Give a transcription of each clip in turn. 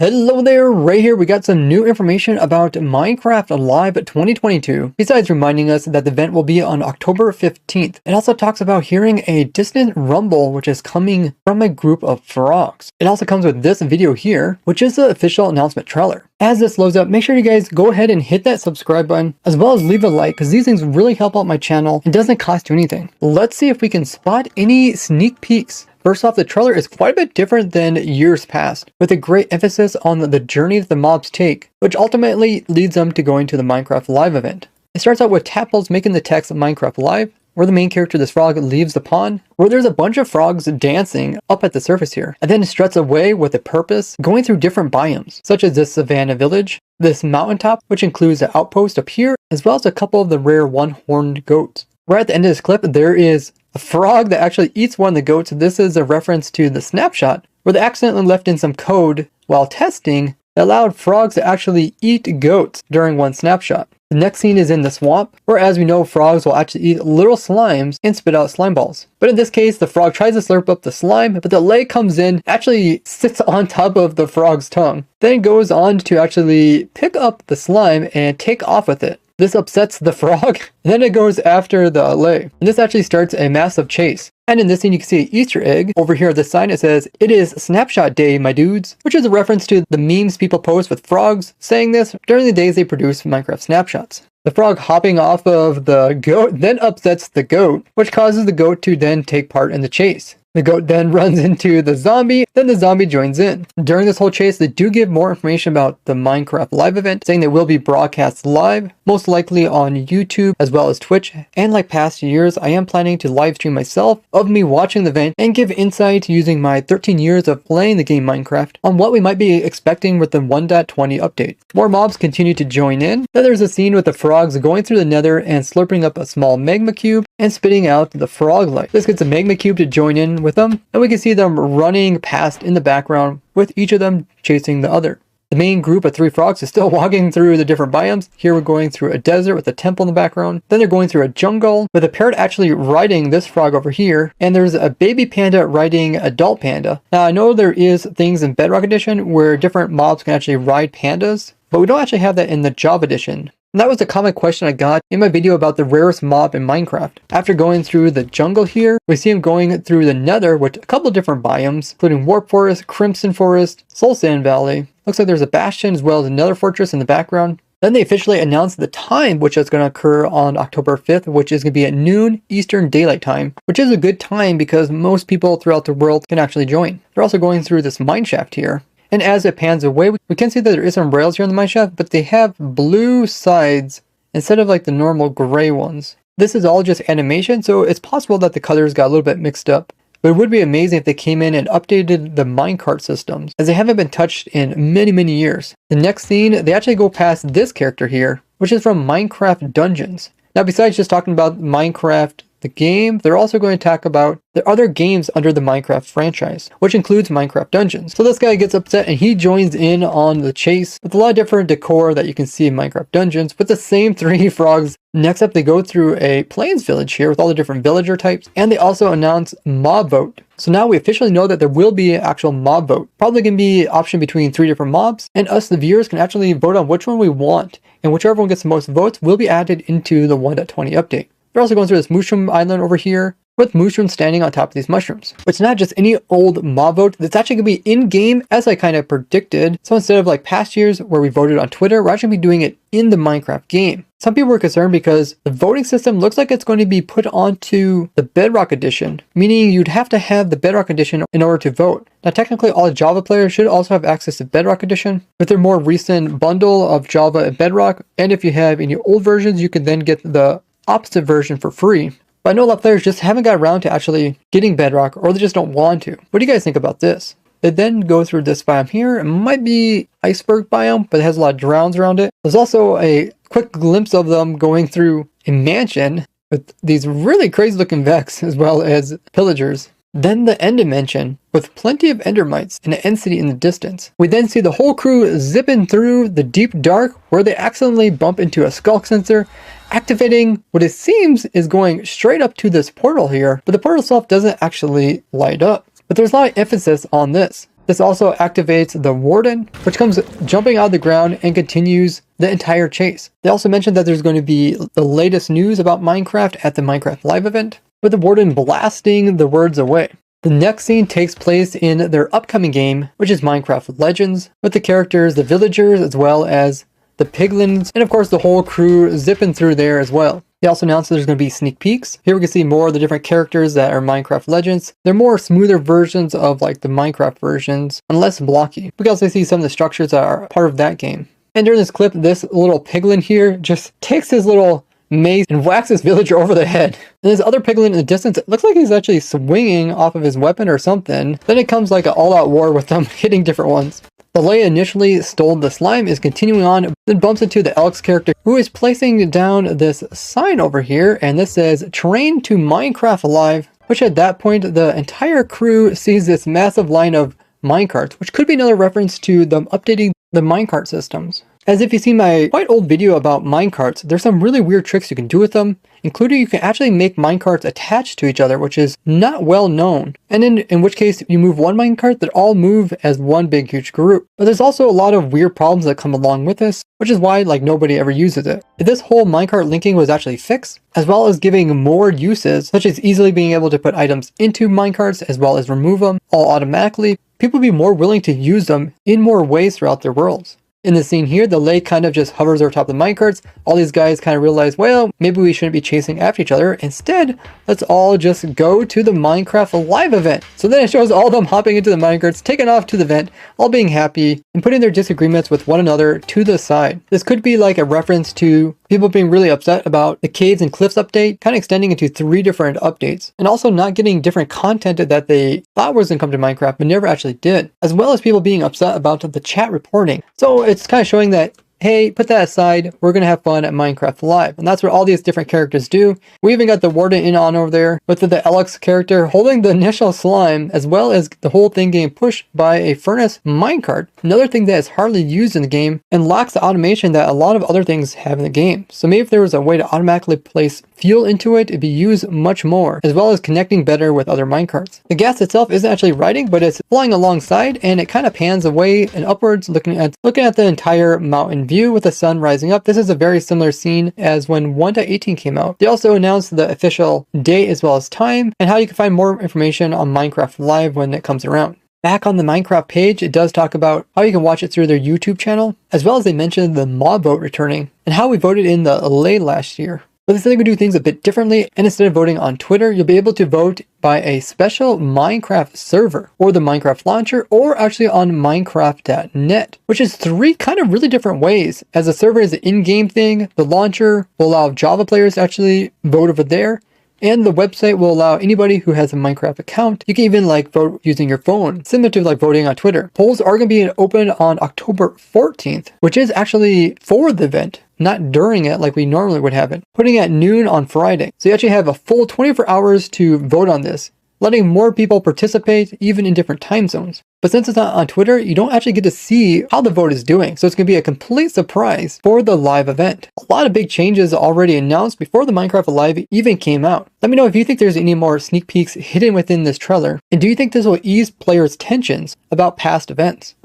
Hello there, right here we got some new information about Minecraft Live 2022. Besides reminding us that the event will be on October 15th, it also talks about hearing a distant rumble which is coming from a group of frogs. It also comes with this video here, which is the official announcement trailer. As this loads up, make sure you guys go ahead and hit that subscribe button, as well as leave a like, because these things really help out my channel and doesn't cost you anything. Let's see if we can spot any sneak peeks. First off, the trailer is quite a bit different than years past, with a great emphasis on the journey that the mobs take, which ultimately leads them to going to the Minecraft Live event. It starts out with Tadpoles making the text Minecraft Live, where the main character, this frog, leaves the pond, where there's a bunch of frogs dancing up at the surface here, and then it struts away with a purpose, going through different biomes, such as this savannah village, this mountaintop, which includes an outpost up here, as well as a couple of the rare one-horned goats. Right at the end of this clip, there is a frog that actually eats one of the goats. This is a reference to the snapshot, where they accidentally left in some code while testing that allowed frogs to actually eat goats during one snapshot. The next scene is in the swamp, where, as we know, frogs will actually eat little slimes and spit out slime balls. But in this case, the frog tries to slurp up the slime, but the leg comes in, actually sits on top of the frog's tongue. Then it goes on to actually pick up the slime and take off with it. This upsets the frog, and then it goes after the leg. And this actually starts a massive chase. And in this scene, you can see an Easter egg. Over here at the sign, it says, "It is Snapshot Day, my dudes," which is a reference to the memes people post with frogs saying this during the days they produce Minecraft snapshots. The frog hopping off of the goat then upsets the goat, which causes the goat to then take part in the chase. The goat then runs into the zombie, then the zombie joins in. During this whole chase, they do give more information about the Minecraft Live event, saying they will be broadcast live, most likely on YouTube as well as Twitch. And like past years, I am planning to live stream myself of me watching the event and give insight using my 13 years of playing the game Minecraft on what we might be expecting with the 1.20 update. More mobs continue to join in. Then there's a scene with the frogs going through the nether and slurping up a small magma cube and spitting out the frog life. This gets the magma cube to join in with them, and we can see them running past in the background, with each of them chasing the other. The main group of 3 frogs is still walking through the different biomes. Here we're going through a desert with a temple in the background. Then they're going through a jungle with a parrot actually riding this frog over here. And there's a baby panda riding adult panda. Now I know there is things in Bedrock Edition where different mobs can actually ride pandas, but we don't actually have that in the Java Edition. And that was a common question I got in my video about the rarest mob in Minecraft. After going through the jungle here, we see him going through the nether with a couple different biomes, including Warp Forest, Crimson Forest, Soul Sand Valley. Looks like there's a bastion as well as another fortress in the background. Then they officially announced the time which is going to occur on October 5th, which is going to be at noon Eastern Daylight Time, which is a good time because most people throughout the world can actually join. They're also going through this mineshaft here. And as it pans away, we can see that there is some rails here in the mineshaft, but they have blue sides instead of like the normal gray ones. This is all just animation, so it's possible that the colors got a little bit mixed up. But it would be amazing if they came in and updated the minecart systems, as they haven't been touched in many years. The next scene, they actually go past this character here, which is from Minecraft Dungeons. Now, besides just talking about Minecraft the game, they're also going to talk about the other games under the Minecraft franchise, which includes Minecraft Dungeons. So this guy gets upset and he joins in on the chase with a lot of different decor that you can see in Minecraft Dungeons with the same 3 frogs. Next up, they go through a plains village here with all the different villager types, and they also announce mob vote. So now we officially know that there will be an actual mob vote. Probably going to be an option between 3 different mobs, and us, the viewers, can actually vote on which one we want, and whichever one gets the most votes will be added into the 1.20 update. They're also going through this mushroom island over here with mushrooms standing on top of these mushrooms. But it's not just any old mob vote. It's actually going to be in-game, as I kind of predicted. So instead of like past years where we voted on Twitter, we're actually going to be doing it in the Minecraft game. Some people were concerned because the voting system looks like it's going to be put onto the Bedrock Edition, meaning you'd have to have the Bedrock Edition in order to vote. Now technically all Java players should also have access to Bedrock Edition with their more recent bundle of Java and Bedrock. And if you have any old versions, you can then get the opposite version for free. But I know a lot of players just haven't got around to actually getting Bedrock, or they just don't want to. What do you guys think about this? They then go through this biome here. It might be iceberg biome, but it has a lot of drowns around it. There's also a quick glimpse of them going through a mansion with these really crazy looking Vex as well as pillagers. Then the end dimension with plenty of endermites and an end city in the distance. We then see the whole crew zipping through the deep dark where they accidentally bump into a skulk sensor, activating what it seems is going straight up to this portal here, but the portal itself doesn't actually light up. But there's a lot of emphasis on this. This also activates the Warden, which comes jumping out of the ground and continues the entire chase. They also mentioned that there's going to be the latest news about Minecraft at the Minecraft Live event, with the Warden blasting the words away. The next scene takes place in their upcoming game, which is Minecraft Legends, with the characters, the villagers, as well as the piglins, and of course the whole crew zipping through there as well. They also announced that there's going to be sneak peeks. Here we can see more of the different characters that are Minecraft Legends. They're more smoother versions of like the Minecraft versions, and less blocky. We can also see some of the structures that are part of that game. And during this clip, this little piglin here just takes his little mace and whacks this villager over the head. And this other piglin in the distance, it looks like he's actually swinging off of his weapon or something. Then it comes like an all-out war with them hitting different ones. The Leia initially stole the slime is continuing on, then bumps into the Alex character who is placing down this sign over here, and this says "Train to Minecraft Alive," which at that point the entire crew sees this massive line of minecarts, which could be another reference to them updating the minecart systems. As if you've seen my quite old video about minecarts, there's some really weird tricks you can do with them, including you can actually make minecarts attached to each other, which is not well known. And in which case, you move one minecart, that all move as one big huge group. But there's also a lot of weird problems that come along with this, which is why like nobody ever uses it. If this whole minecart linking was actually fixed, as well as giving more uses, such as easily being able to put items into minecarts as well as remove them all automatically, people would be more willing to use them in more ways throughout their worlds. In the scene here, the lake kind of just hovers over top of the minecarts. All these guys kind of realize, well, maybe we shouldn't be chasing after each other. Instead, let's all just go to the Minecraft Live event. So then it shows all of them hopping into the minecarts, taking off to the event, all being happy, and putting their disagreements with one another to the side. This could be like a reference to people being really upset about the Caves and Cliffs update, kind of extending into 3 different updates, and also not getting different content that they thought was going to come to Minecraft, but never actually did, as well as people being upset about the chat reporting. So it's kind of showing that, hey, put that aside, we're going to have fun at Minecraft Live. And that's what all these different characters do. We even got the Warden in on over there with the Alex character holding the initial slime, as well as the whole thing getting pushed by a furnace minecart. Another thing that is hardly used in the game and lacks the automation that a lot of other things have in the game. So maybe if there was a way to automatically place fuel into it, it'd be used much more, as well as connecting better with other minecarts. The gas itself isn't actually riding, but it's flying alongside, and it kind of pans away and upwards, looking at the entire mountain view with the sun rising up. This is a very similar scene as when 1.18 came out. They also announced the official date as well as time, and how you can find more information on Minecraft Live when it comes around. Back on the Minecraft page, it does talk about how you can watch it through their YouTube channel, as well as they mentioned the mob vote returning, and how we voted in the LA last year. But they said they would do things a bit differently, and instead of voting on Twitter, you'll be able to vote by a special Minecraft server, or the Minecraft launcher, or actually on Minecraft.net, which is 3 kind of really different ways. As a server is an in-game thing, the launcher will allow Java players to actually vote over there, and the website will allow anybody who has a Minecraft account. You can even like vote using your phone, similar to like voting on Twitter. Polls are going to be open on October 14th, which is actually for the event, not during it like we normally would have it, putting at noon on Friday. So you actually have a full 24 hours to vote on this, letting more people participate even in different time zones. But since it's not on Twitter, you don't actually get to see how the vote is doing. So it's going to be a complete surprise for the live event. A lot of big changes already announced before the Minecraft Live even came out. Let me know if you think there's any more sneak peeks hidden within this trailer. And do you think this will ease players' tensions about past events?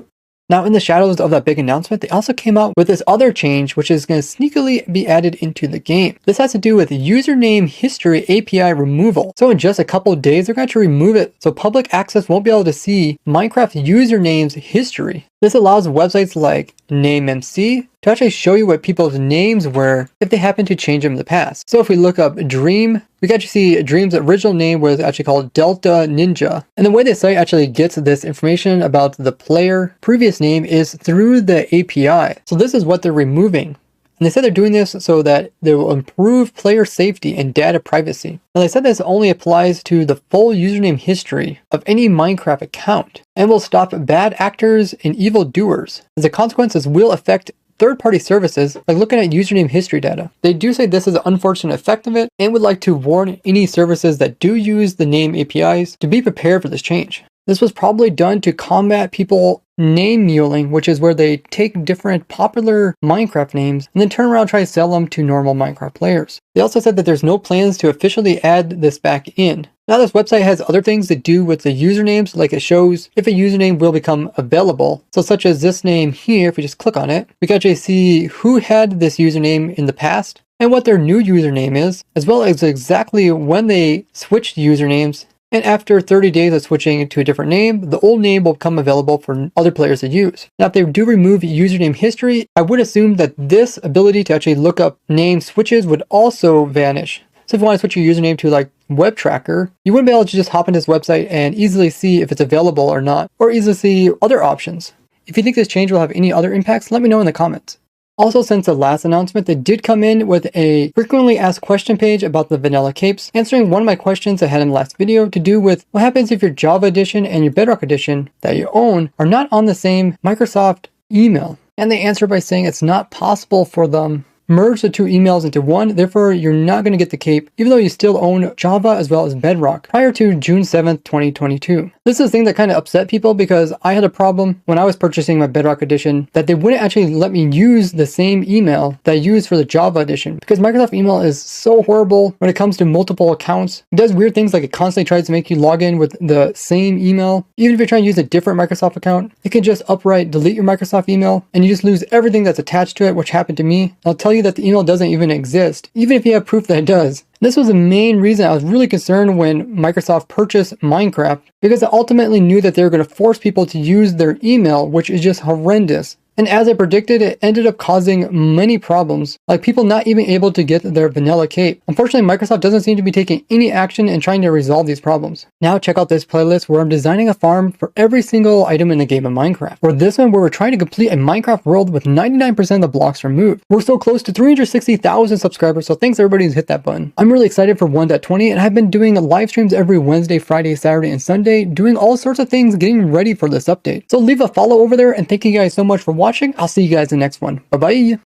Now, in the shadows of that big announcement, they also came out with this other change, which is going to sneakily be added into the game. This has to do with username history API removal. So in just a couple of days, they're going to remove it so public access won't be able to see Minecraft usernames history. This allows websites like NameMC to actually show you what people's names were if they happen to change them in the past. So if we look up Dream, we can actually see Dream's original name was actually called Delta Ninja. And the way the site actually gets this information about the player previous name is through the API. So this is what they're removing. And they said they're doing this so that they will improve player safety and data privacy. Now they said this only applies to the full username history of any Minecraft account and will stop bad actors and evildoers. As a consequence, this will affect third-party services like looking at username history data. They do say this is an unfortunate effect of it and would like to warn any services that do use the name APIs to be prepared for this change. This was probably done to combat people name muling, which is where they take different popular Minecraft names and then turn around and try to sell them to normal Minecraft players. They also said that there's no plans to officially add this back in. Now this website has other things to do with the usernames, like it shows if a username will become available. So such as this name here, if we just click on it, we can actually see who had this username in the past and what their new username is, as well as exactly when they switched usernames. And after 30 days of switching to a different name, the old name will become available for other players to use. Now, if they do remove username history, I would assume that this ability to actually look up name switches would also vanish. So if you want to switch your username to like web tracker, you wouldn't be able to just hop into this website and easily see if it's available or not, or easily see other options. If you think this change will have any other impacts, let me know in the comments. Also, since the last announcement, they did come in with a frequently asked question page about the vanilla capes, answering one of my questions I had in the last video to do with what happens if your Java edition and your Bedrock edition that you own are not on the same Microsoft email. And they answer by saying it's not possible for them merge the two emails into one, therefore you're not going to get the cape, even though you still own Java as well as Bedrock prior to June 7th, 2022. This is a thing that kind of upset people because I had a problem when I was purchasing my Bedrock edition that they wouldn't actually let me use the same email that I used for the Java edition because Microsoft email is so horrible when it comes to multiple accounts. It does weird things like it constantly tries to make you log in with the same email. Even if you're trying to use a different Microsoft account, it can just upright delete your Microsoft email and you just lose everything that's attached to it, which happened to me. I'll tell you that the email doesn't even exist, even if you have proof that it does. This was the main reason I was really concerned when Microsoft purchased Minecraft, because I ultimately knew that they were going to force people to use their email, which is just horrendous. And as I predicted, it ended up causing many problems, like people not even able to get their vanilla cape. Unfortunately, Microsoft doesn't seem to be taking any action in trying to resolve these problems. Now check out this playlist where I'm designing a farm for every single item in the game of Minecraft. Or this one where we're trying to complete a Minecraft world with 99% of the blocks removed. We're so close to 360,000 subscribers, so thanks everybody who's hit that button. I'm really excited for 1.20 and I've been doing live streams every Wednesday, Friday, Saturday, and Sunday, doing all sorts of things, getting ready for this update. So leave a follow over there and thank you guys so much for watching. I'll see you guys in the next one. Bye-bye.